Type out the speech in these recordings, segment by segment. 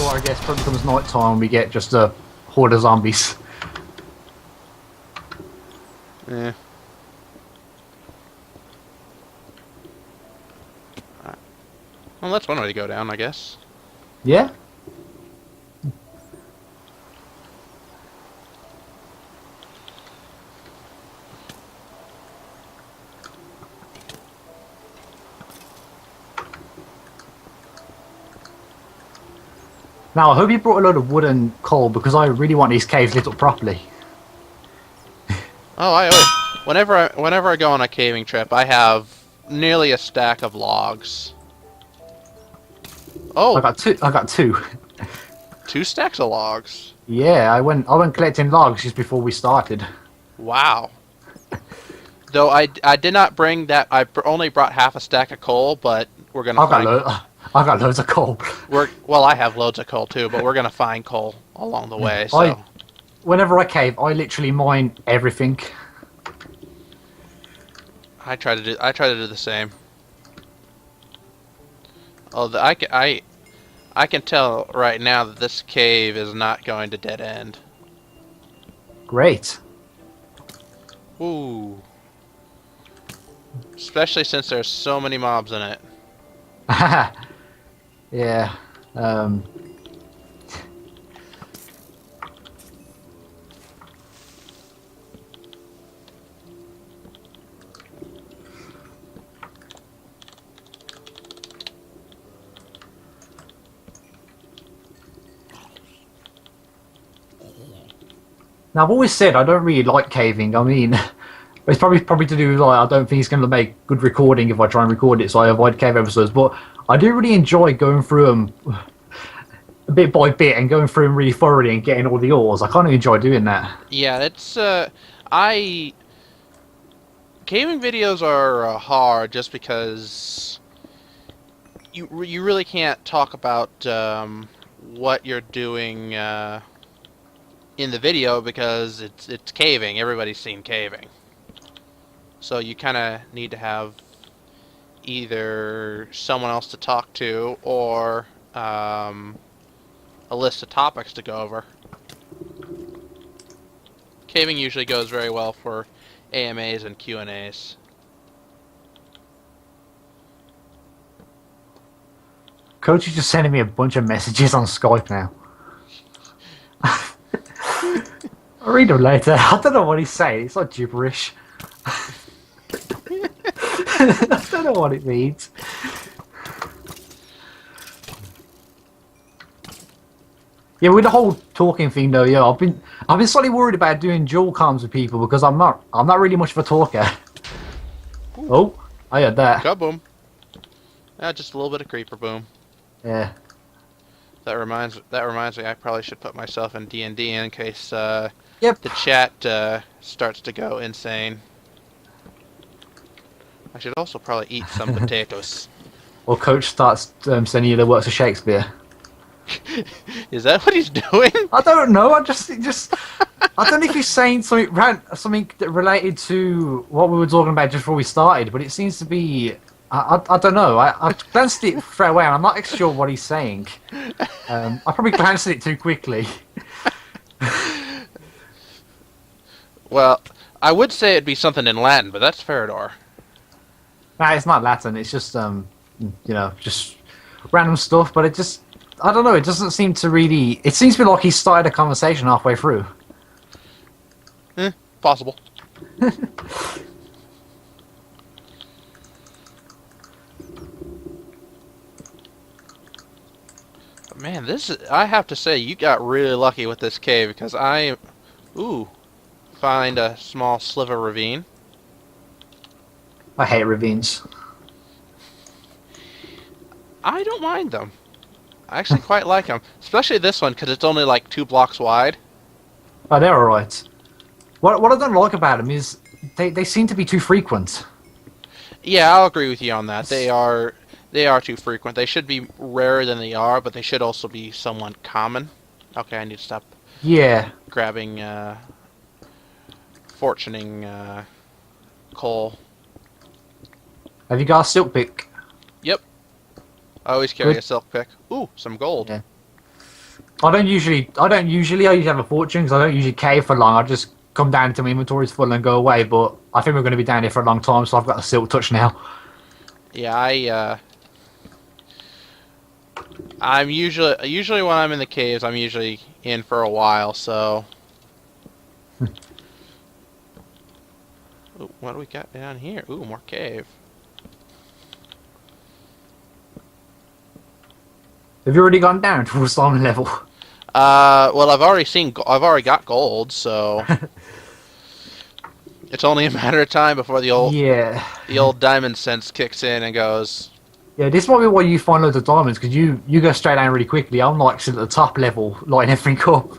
I guess probably becomes night time, we get just a horde of zombies. Yeah. Well, that's one way to go down, I guess. Yeah? Now, I hope you brought a load of wood and coal, because I really want these caves lit up properly. Oh, I always, whenever I go on a caving trip, I have nearly a stack of logs. Oh, I got two. 2 stacks of logs. Yeah, I went collecting logs just before we started. Wow. Though I did not bring that. Only brought half a stack of coal, but we're gonna I got loads of coal. Well, I have loads of coal too, but we're gonna find coal along the way. So whenever I cave, I literally mine everything. I try to do the same. Oh, I can tell right now that this cave is not going to dead end. Great. Ooh. Especially since there's so many mobs in it. Yeah. Now, I've always said I don't really like caving. I mean, it's probably to do with like I don't think it's going to make good recording if I try and record it, so I avoid cave episodes. But I do really enjoy going through them bit by bit and going through them really thoroughly and getting all the ores. I kind of enjoy doing that. Yeah, it's caving videos are hard just because you really can't talk about what you're doing in the video because it's caving. Everybody's seen caving, so you kind of need to have either someone else to talk to or a list of topics to go over. Caving usually goes very well for AMAs and Q&As. Coach is just sending me a bunch of messages on Skype now. I'll read them later. I don't know what he's saying. It's like gibberish. I don't know what it means. Yeah, with the whole talking thing though, yeah, I've been slightly worried about doing dual comms with people because I'm not really much of a talker. Ooh. Oh, I heard that. Kaboom. Just a little bit of creeper boom. Yeah. That reminds me, I probably should put myself in D&D in case the chat starts to go insane. I should also probably eat some potatoes. Or Coach starts sending you the works of Shakespeare. Is that what he's doing? I don't know. I just I don't know if he's saying something related to what we were talking about just before we started, but it seems to be. I don't know. I glanced at it straight away, and I'm not sure what he's saying. I probably glanced at it too quickly. Well, I would say it'd be something in Latin, but that's Feridor. Nah, it's not Latin. It's just just random stuff. But it just. I don't know, it doesn't seem to really... It seems to be like he started a conversation halfway through. Possible. But man, I have to say, you got really lucky with this cave, because find a small sliver ravine. I hate ravines. I don't mind them. I actually quite like them, especially this one because it's only like 2 blocks wide. Oh, they're alright. What I don't like about them is they seem to be too frequent. Yeah, I'll agree with you on that. They are too frequent. They should be rarer than they are, but they should also be somewhat common. Okay, I need to stop Yeah. grabbing, fortuning, coal. Have you got a silk pick? Yep. I always carry Good. a silk pick. Ooh, some gold. Yeah. I usually have a fortune because I don't usually cave for long. I just come down until my inventory's full and go away. But I think we're going to be down here for a long time, so I've got a silk touch now. Yeah, I'm usually when I'm in the caves, I'm usually in for a while. So, ooh, what do we got down here? Ooh, more cave. Have you already gone down to a slime level? Well, I've already got gold, so it's only a matter of time before the old diamond sense kicks in and goes. Yeah, this might be why you find loads of diamonds, because you go straight down really quickly. I'm like still at the top level, lighting everything up.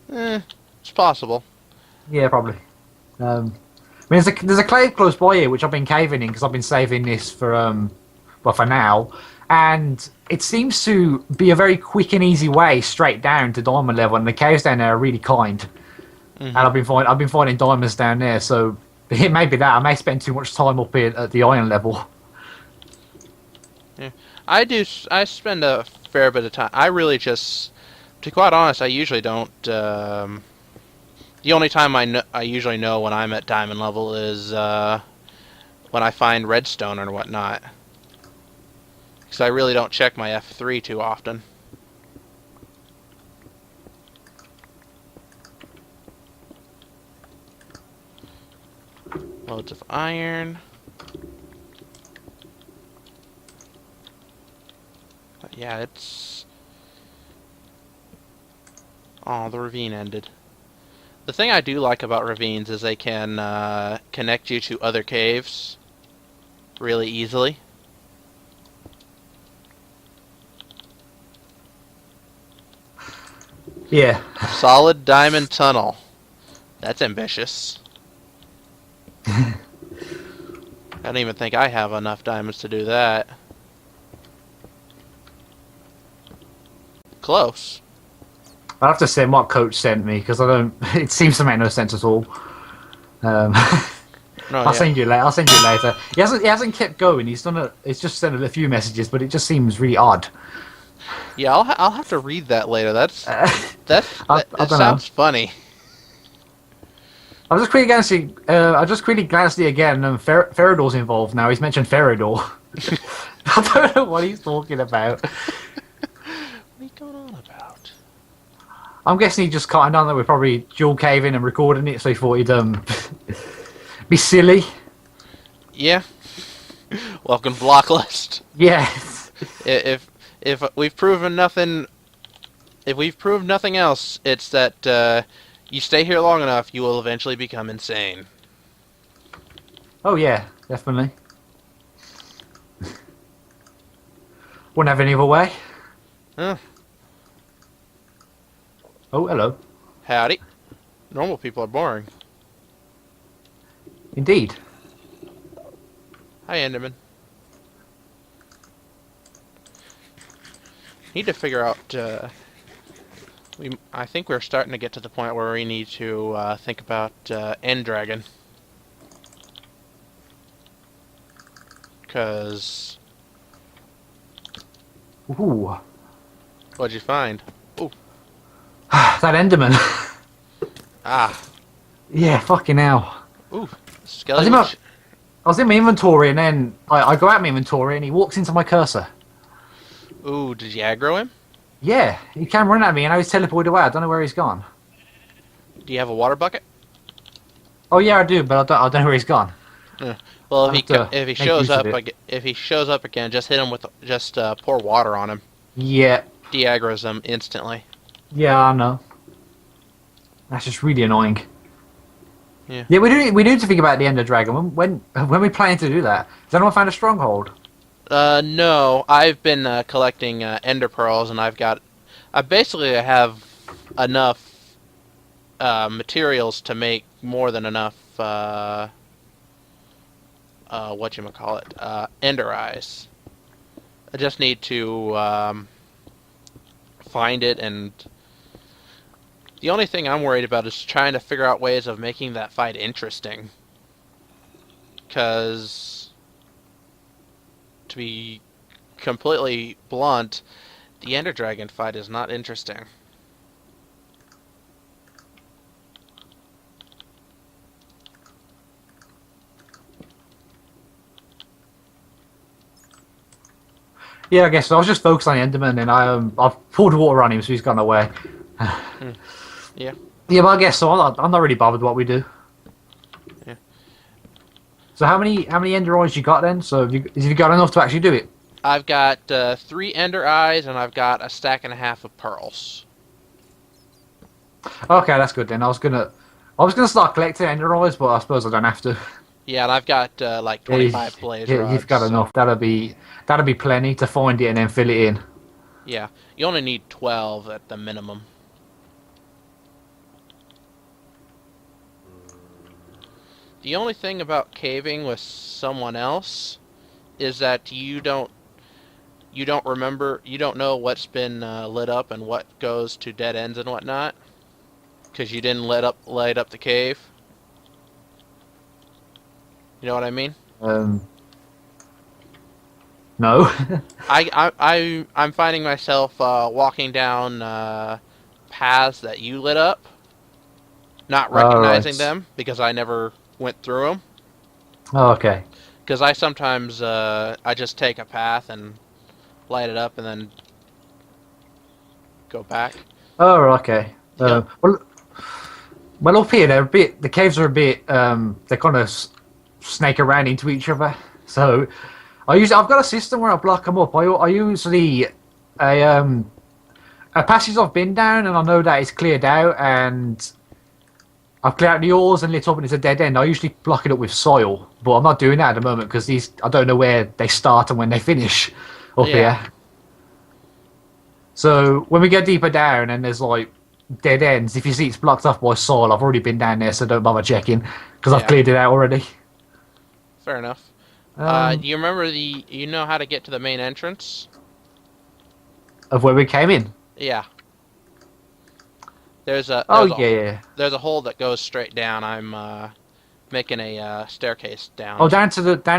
It's possible. Yeah, probably. I mean, there's a cave close by here, which I've been caving in, because I've been saving this for, well, for now. And it seems to be a very quick and easy way straight down to diamond level, and the caves down there are really kind. Mm-hmm. And I've been finding diamonds down there, so it may be that I may spend too much time up here at the iron level. Yeah, I spend a fair bit of time. I really just, to be quite honest, I usually don't. The only time I usually know when I'm at diamond level is when I find redstone or whatnot. Because I really don't check my F3 too often. Loads of iron. But yeah, it's... Oh, the ravine ended. The thing I do like about ravines is they can connect you to other caves really easily. Yeah. Solid diamond tunnel. That's ambitious. I don't even think I have enough diamonds to do that. Close. I'll have to send what coach sent me, because I don't. It seems to make no sense at all. No, I'll send you later. I'll send you later. He hasn't kept going. He's just sent a few messages, but it just seems really odd. Yeah, I'll have to read that later. That sounds funny. I just quickly glanced at it again, and Feridor's involved now. He's mentioned Feridor. I don't know what he's talking about. What are you going on about? I'm guessing he just caught on that we're probably dual caving and recording it, so he thought he'd be silly. Yeah. Welcome to BlockLIST. Yes. If we've proven nothing, if we've proved nothing else, it's that you stay here long enough, you will eventually become insane. Oh yeah, definitely. Wouldn't have any other way. Huh. Oh, hello. Howdy. Normal people are boring. Indeed. Hi, Enderman. Need to figure out. I think we're starting to get to the point where we need to think about End Dragon. Cause. Ooh. What'd you find? Ooh. That Enderman. Ah. Yeah, fucking hell. Ooh. Skeleton. I was in my inventory, and then I go out my inventory, and he walks into my cursor. Ooh, did you aggro him? Yeah, he came running at me, and I was teleported away. I don't know where he's gone. Do you have a water bucket? Oh yeah, I do, but I don't know where he's gone. Well, if he shows up again, just hit him with pour water on him. Yeah. De-aggroes him instantly. Yeah, I know. That's just really annoying. Yeah. Yeah, we need to think about the Ender Dragon. When we planning to do that? Has anyone found a stronghold? No, I've been collecting ender pearls, and I basically have enough materials to make more than enough ender eyes. I just need to find it, and the only thing I'm worried about is trying to figure out ways of making that fight interesting. Because, to be completely blunt, the Ender Dragon fight is not interesting. Yeah, I guess so. I was just focused on the Enderman, and I've poured water on him, so he's gone away. Yeah. Yeah, but I guess so. I'm not really bothered what we do. Yeah. So how many Ender eyes you got then? So have you got enough to actually do it? I've got 3 Ender Eyes, and I've got a stack and a half of pearls. Okay, that's good then. I was gonna start collecting Ender eyes, but I suppose I don't have to. Yeah, and I've got like 25 blaze rods. You've got enough. That'll be plenty to find it and then fill it in. Yeah, you only need 12 at the minimum. The only thing about caving with someone else is that you don't know what's been lit up and what goes to dead ends and whatnot, because you didn't light up the cave. You know what I mean? No. I'm finding myself walking down paths that you lit up, not recognizing them because I never went through them. Oh, okay. Because I sometimes I just take a path and light it up and then go back. Oh, okay. Yeah. Well, up here the caves are a bit they kind of snake around into each other. So I've got a system where I block them up. I usually a passage I've been down and I know that it's cleared out and I've cleared out the ores and lit up and it's a dead end. I usually block it up with soil, but I'm not doing that at the moment because I don't know where they start and when they finish up here. So when we get deeper down and there's like dead ends, if you see it's blocked off by soil, I've already been down there, so don't bother checking because I've cleared it out already. Fair enough. You remember you know how to get to the main entrance? Of where we came in? Yeah. There's a there's a hole that goes straight down. I'm making a staircase down. Oh, down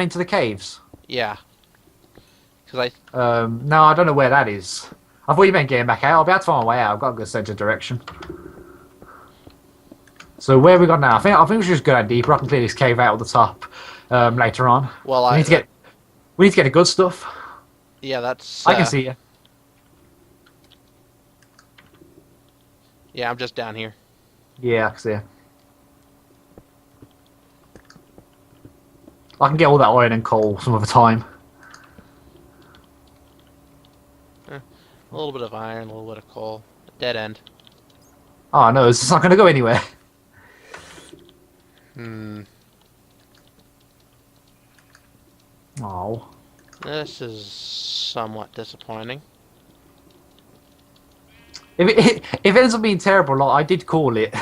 into the caves. Yeah. Because I no, I don't know where that is. I thought you meant getting back out. I'll be able to find my way out. I've got a good sense of direction. So where have we got now? I think we should just go down deeper. I can clear this cave out at the top later on. Well, we need to get the good stuff. Yeah, that's. I can see you. Yeah, I'm just down here. Yeah, I can see you. I can get all that iron and coal some other time. A little bit of iron, a little bit of coal. Dead end. Oh no, it's not going to go anywhere. Oh. This is somewhat disappointing. If it ends up being terrible, like I did call it.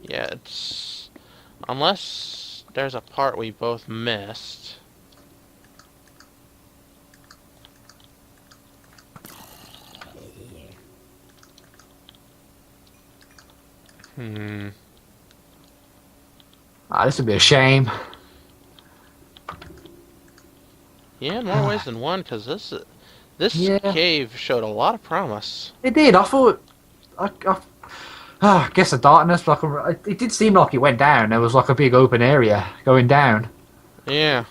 Yeah, it's... Unless there's a part we both missed. This would be a shame. Yeah, in more ways than one, because this cave showed a lot of promise. It did. I thought. I guess the darkness. Like it did seem like it went down. There was like a big open area going down. Yeah.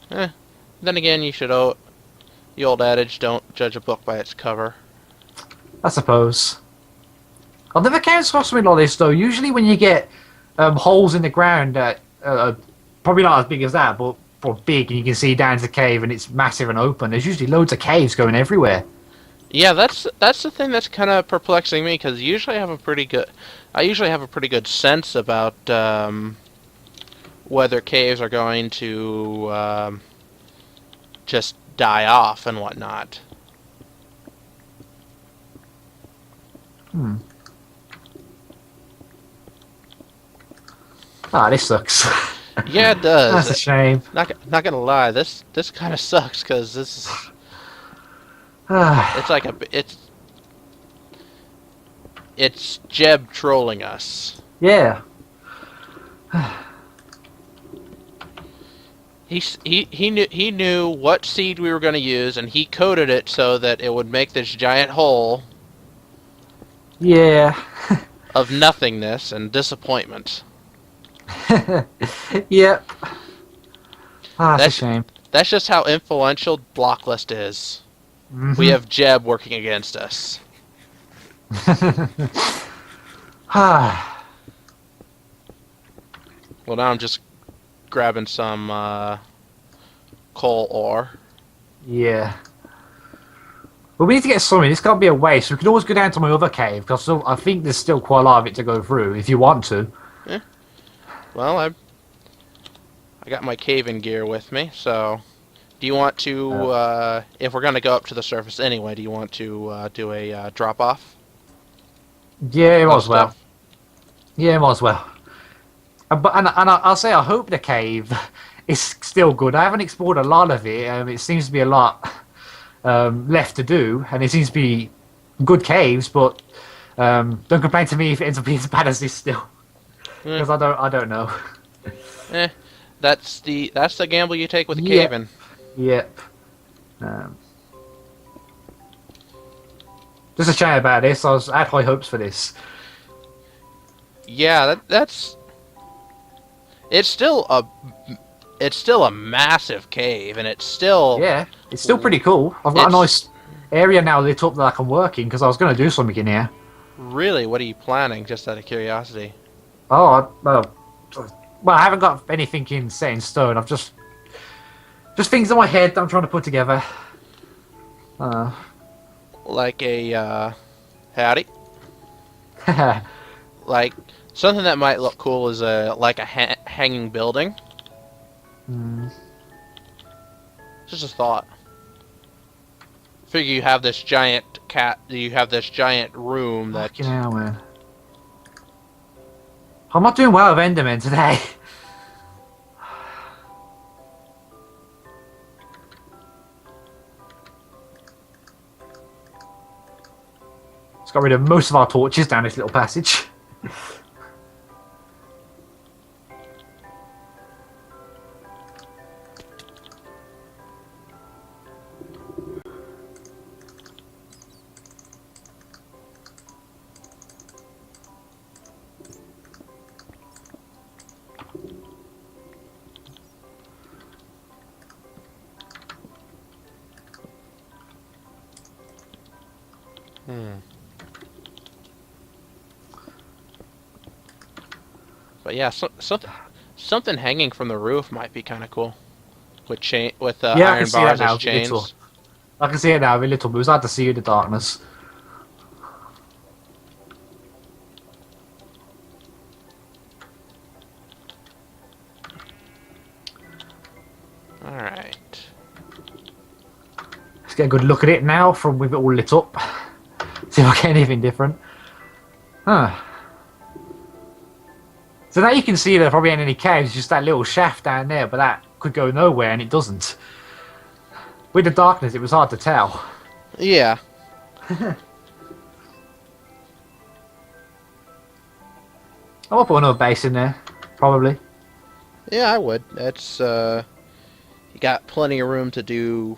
Then again, you should the old adage: "Don't judge a book by its cover." I suppose. I've never came across something like this though. Usually, when you get holes in the ground that probably not as big as that, but big, and you can see down to the cave, and it's massive and open. There's usually loads of caves going everywhere. Yeah, that's the thing that's kind of perplexing me, because I usually have a pretty good sense about whether caves are going to just die off and whatnot. Ah, this sucks. Yeah, it does. That's a shame. Not gonna lie, this kind of sucks because this is it's like it's Jeb trolling us. Yeah. He knew what seed we were going to use, and he coded it so that it would make this giant hole Yeah. of nothingness and disappointment. Yep. Ah, that's a That's shame. That's just how influential BlockLIST is. We have Jeb working against us. Ah. Well, now I'm just grabbing some coal ore. Yeah. Well, we need to get something. This can't be a waste. We can always go down to my other cave, because I think there's still quite a lot of it to go through, if you want to. Yeah. Well, I got my cave-in gear with me, so... Do you want to, if we're going to go up to the surface anyway, do you want to do a drop-off? Yeah, might as well. Yeah, might as well. And I'll say I hope the cave is still good. I haven't explored a lot of it. It seems to be a lot left to do, and it seems to be good caves. But don't complain to me if it ends up being as bad as this still, because I don't know. That's the gamble you take with the cave-in. Yep. Just a shame about this. I had high hopes for this. Yeah, that's. It's still a massive cave, and it's still. Yeah, it's still pretty cool. I've got a nice area now lit up that I can work in, because I was going to do something in here. Really, what are you planning? Just out of curiosity. Oh, well, I haven't got anything set in stone. I've just things in my head that I'm trying to put together. Like a howdy. Like something that might look cool is like a hanging building. Just a thought. Figure you have this giant room that. Fucking hell, man. I'm not doing well with Enderman today. Let's got rid of most of our torches down this little passage. But yeah, something hanging from the roof might be kind of cool. With Yeah, iron bars as chains. Little. I can see it now, a little, but it was hard to see in the darkness. Alright. Let's get a good look at it now from with it all lit up. See if I get anything different. Huh. So now you can see there probably ain't any caves, just that little shaft down there, but that could go nowhere and it doesn't. With the darkness, it was hard to tell. Yeah. I'll put another base in there, probably. Yeah, I would. That's you got plenty of room to do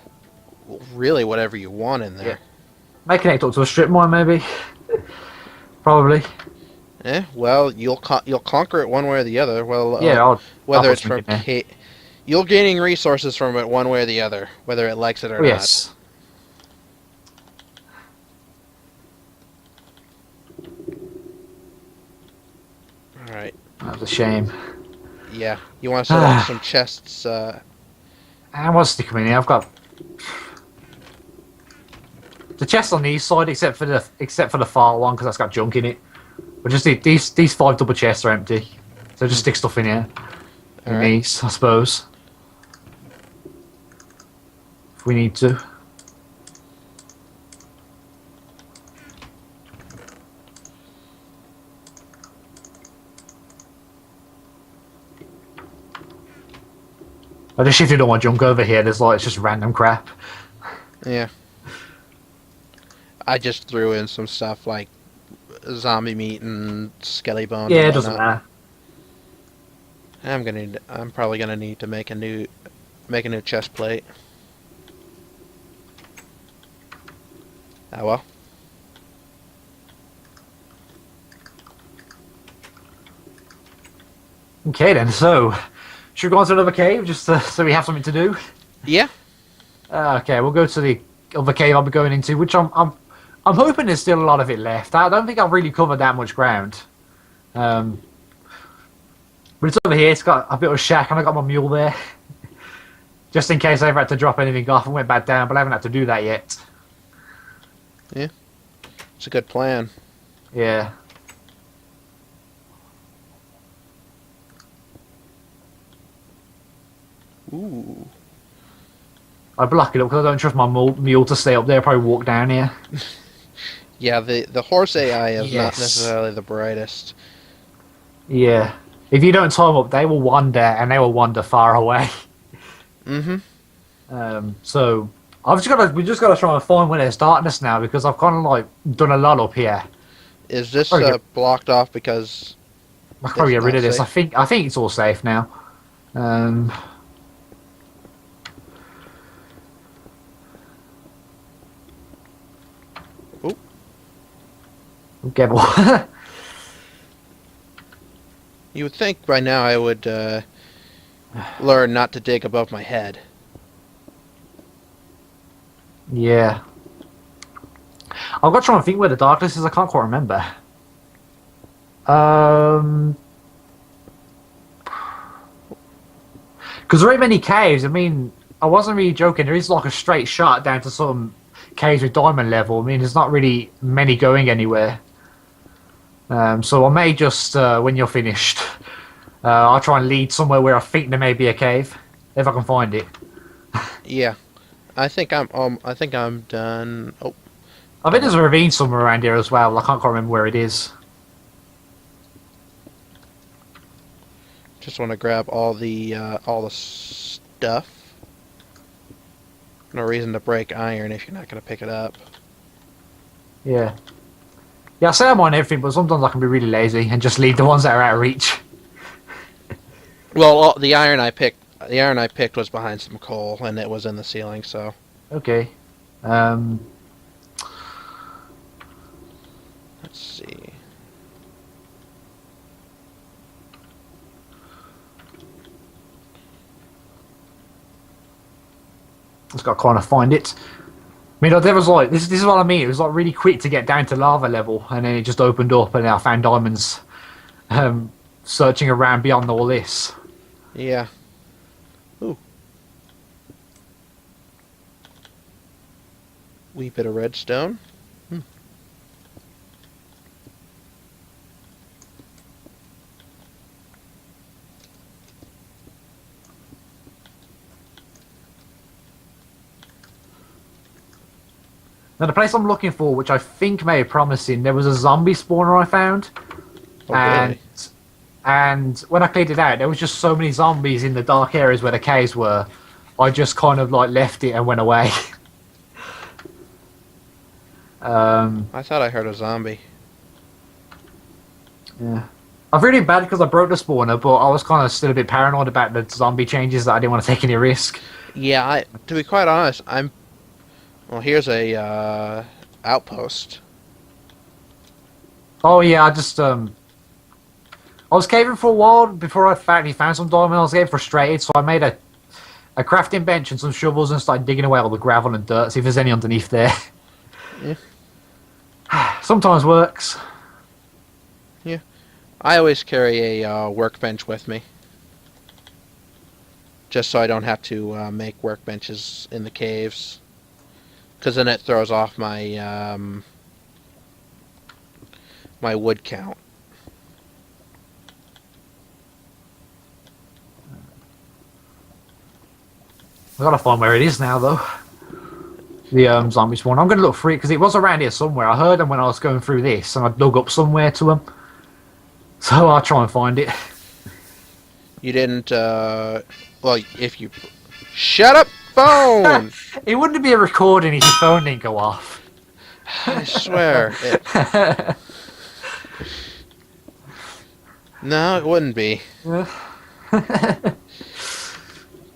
really whatever you want in there. Yeah. May connect up to a strip mine, maybe. Probably. Well, you'll conquer it one way or the other. Well, yeah, whether I'll it's from you're gaining resources from it one way or the other, whether it likes it or not. Yes. All right. That was a shame. Yeah, you want to set up some chests. And what's sticking in here? I've got the chest on the east side, except for the far one, because that's got junk in it. But just these 5 double chests are empty, so just stick stuff in here. In these, I suppose. if we need to. I just shifted all my junk over here. There's like it's just random crap. Yeah. I just threw in some stuff like zombie meat and skelly bones. Yeah, and it doesn't whatnot. matter. I'm probably gonna need to make a new chest plate. Ah well. Okay then. So, should we go on to another cave just so we have something to do? Yeah. Okay, we'll go to the other cave I'll be going into, which I'm hoping there's still a lot of it left. I don't think I've really covered that much ground. But it's over here. It's got a bit of a shack, and I got my mule there, just in case I ever had to drop anything off and went back down. But I haven't had to do that yet. Yeah. It's a good plan. Yeah. Ooh. I block it up because I don't trust my mule to stay up there. I'll probably walk down here. Yeah, the horse AI is not Yes. necessarily the brightest. Yeah. If you don't tie them up, they will wander, and they will wander far away. Mm-hmm. So we just gotta try and find where there's darkness now because I've kind of like done a lot up here. Is this Probably blocked off because I can probably it's get rid not of this. safe? I think it's all safe now. Oop. Gebble. You would think by now I would learn not to dig above my head. Yeah. I've got to try and think where the darkness is. I can't quite remember. Because there ain't many caves. I mean, I wasn't really joking. There is like a straight shot down to some caves with diamond level. I mean, there's not really many going anywhere. So I may just, when you're finished, I'll try and lead somewhere where I think there may be a cave, if I can find it. Yeah, I think I'm done. Oh, I think there's a ravine somewhere around here as well. I can't quite remember where it is. just want to grab all the stuff. No reason to break iron if you're not going to pick it up. Yeah. Yeah, I say I'm on everything, but sometimes I can be really lazy and just leave the ones that are out of reach. Well, the iron I picked was behind some coal, and it was in the ceiling. So Okay. let's see. Just got to kind of find it. I mean, there was like this is what I mean. It was like really quick to get down to lava level, and then it just opened up, and I found diamonds. Searching around beyond all this. Yeah. Ooh. Wee bit of redstone. Now the place I'm looking for, which I think may be promising, there was a zombie spawner I found, Oh, really? and when I cleared it out, there was just so many zombies in the dark areas where the caves were. I just kind of like left it and went away. I thought I heard a zombie. Yeah. I feel really bad because I broke the spawner, but I was kind of still a bit paranoid about the zombie changes that I didn't want to take any risk. Yeah, to be quite honest, well, here's a outpost. Oh yeah, I was caving for a while before I finally found some diamond. I was getting frustrated, so I made a crafting bench and some shovels and started digging away all the gravel and dirt, see if there's any underneath there. Yeah. Sometimes works. Yeah. I always carry a workbench with me. Just so I don't have to make workbenches in the caves. Because then it throws off my my wood count. I gotta find where it is now, though. The zombie spawn. I'm going to look for it because it was around here somewhere. I heard them when I was going through this, and I dug up somewhere to them. So I'll try and find it. You didn't, well, if you... Shut up, phone! It wouldn't be a recording if your phone didn't go off. I swear. No, it wouldn't be.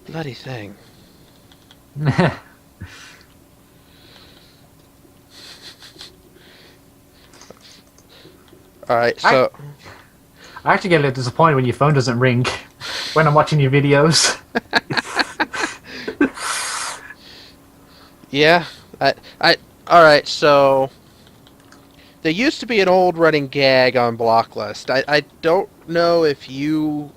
Bloody thing. Alright, so... I actually get a little disappointed when your phone doesn't ring when I'm watching your videos. Yeah, alright, so... There used to be an old running gag on BlockLIST. I don't know if you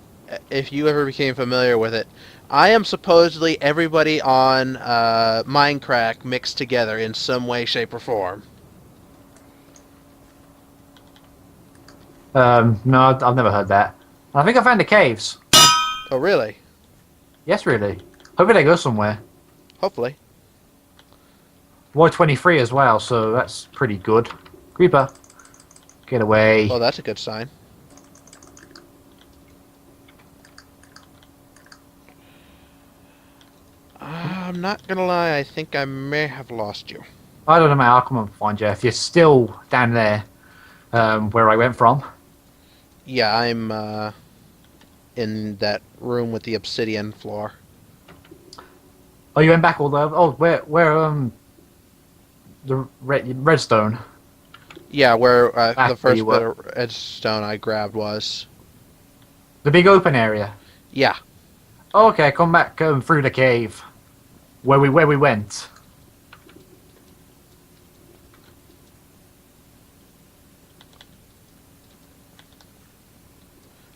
ever became familiar with it. I am supposedly everybody on Minecraft mixed together in some way, shape, or form. No, I've never heard that. I think I found the caves. Oh, really? Yes, really. Hopefully they go somewhere. Hopefully. Y23 as well, so that's pretty good. Creeper. Get away. Well, that's a good sign. I'm not gonna lie, I think I may have lost you. I don't know, mate. I'll come and find you. If you're still down there, where I went from. Yeah, I'm in that room with the obsidian floor. Oh, you went back all the way? Oh, where, the redstone? Yeah, where the first you bit were. of redstone I grabbed was. The big open area? Yeah. Oh, okay, come back through the cave. Where we went.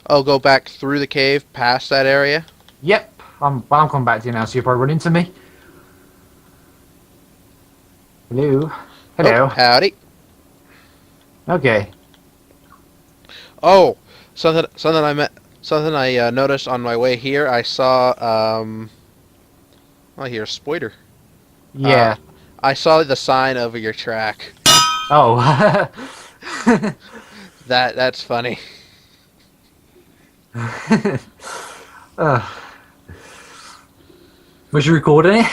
Oh, go back through the cave, past that area? Yep, I'm coming back to you now, so you'll probably run into me. Hello. Hello. Oh, howdy. Okay. Oh, something I noticed on my way here. I saw oh, here's Spoiler. Yeah. I saw the sign over your track. Oh. That's funny. Was you recording it?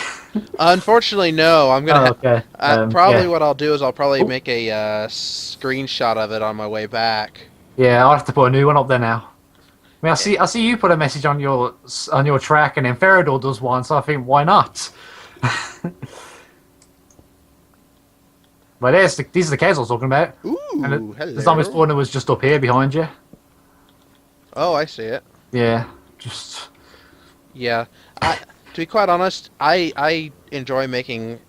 Unfortunately, no. I'm gonna. Oh, okay. Probably yeah. what I'll do is I'll probably make a screenshot of it on my way back. Yeah, I'll have to put a new one up there now. I mean, I see you put a message on your track, and then Feridor does one, so I think why not? But these are the caves I was talking about. Ooh, and hello. the zombie spawner was just up here behind you. Oh, I see it. Yeah, just Yeah. To be quite honest, I enjoy making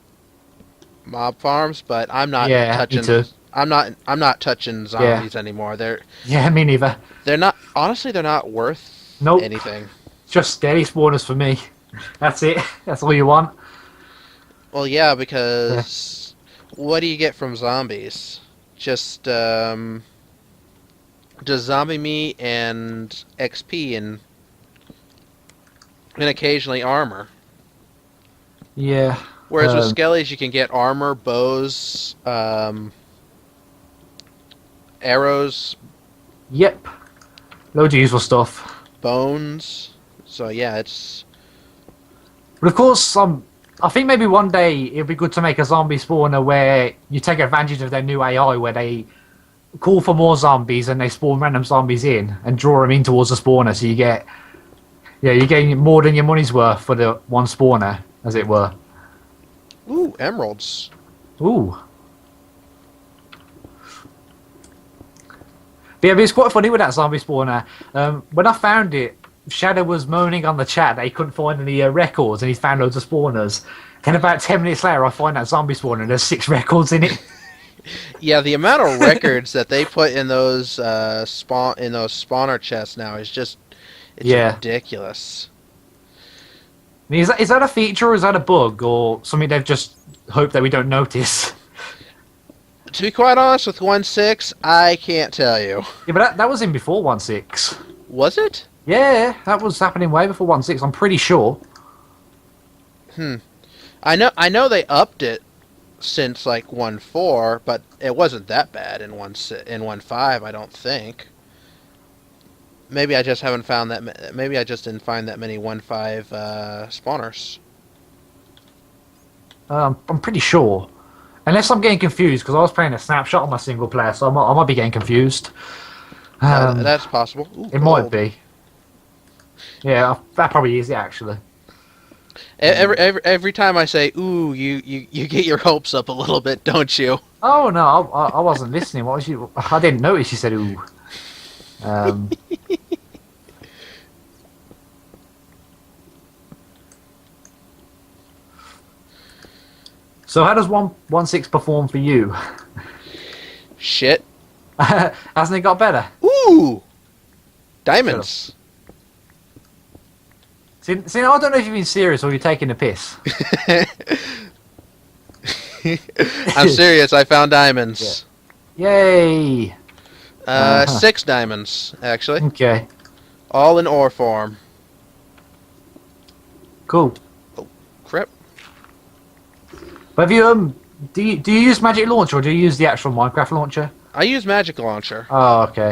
mob farms, but I'm not touching. Me too. I'm not touching zombies anymore. Yeah, me neither. They're not. Honestly, they're not worth Nope. anything. Just steady spawners for me. That's it. That's all you want. Well, yeah, because what do you get from zombies? Just zombie meat and XP and occasionally armor. Yeah. Whereas with skellies, you can get armor, bows, arrows. Yep. Loads of useful stuff. Bones. So yeah, it's... But of course, I think maybe one day it'd be good to make a zombie spawner where you take advantage of their new AI, where they call for more zombies and they spawn random zombies in and draw them in towards the spawner, so you get... Yeah, you're getting more than your money's worth for the one spawner, as it were. Ooh, emeralds. Ooh. But yeah, but it's quite funny with that zombie spawner. When I found it, Shadow was moaning on the chat that he couldn't find any records, and he's found loads of spawners. Then about 10 minutes later, I find that zombie spawner, and there's 6 records in it. Yeah, the amount of records that they put in those spawner chests now is just ridiculous. I mean, is that a feature or is that a bug or something they've just hoped that we don't notice? To be quite honest, with 1.6, I can't tell you. Yeah, but that was in before 1.6. Was it? Yeah, that was happening way before 1.6. I'm pretty sure. I know they upped it since like 1.4, but it wasn't that bad in 1.5, I don't think. Maybe I just haven't found that. Maybe I just didn't find that many 1.5 spawners. I'm pretty sure. Unless I'm getting confused, because I was playing a snapshot on my single player, so I might be getting confused. That's possible. Ooh, It might be. Yeah, that probably is it, actually. Every time I say "ooh," you get your hopes up a little bit, don't you? Oh, no, I wasn't listening. What was you? I didn't notice you said ooh. So how does 1.6 perform for you? Shit. Hasn't it got better? Ooh, diamonds. See, I don't know if you've been serious or you're taking the piss. I'm serious. I found diamonds. Yay! 6 diamonds actually, Okay, all in ore form. cool. Crap. But have you do you use Magic Launcher or do you use the actual Minecraft launcher? I use Magic Launcher. Oh, okay.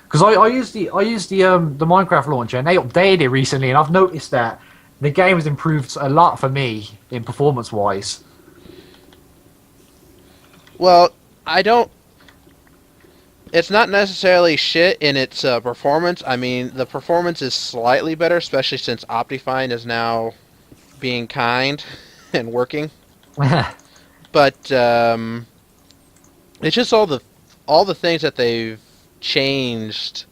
Because I use the Minecraft launcher and they updated it recently, and I've noticed that the game has improved a lot for me in performance wise. Well, I don't. It's not necessarily shit in its performance. I mean, the performance is slightly better, especially since Optifine is now being kind and working. But it's just all the things that they've changed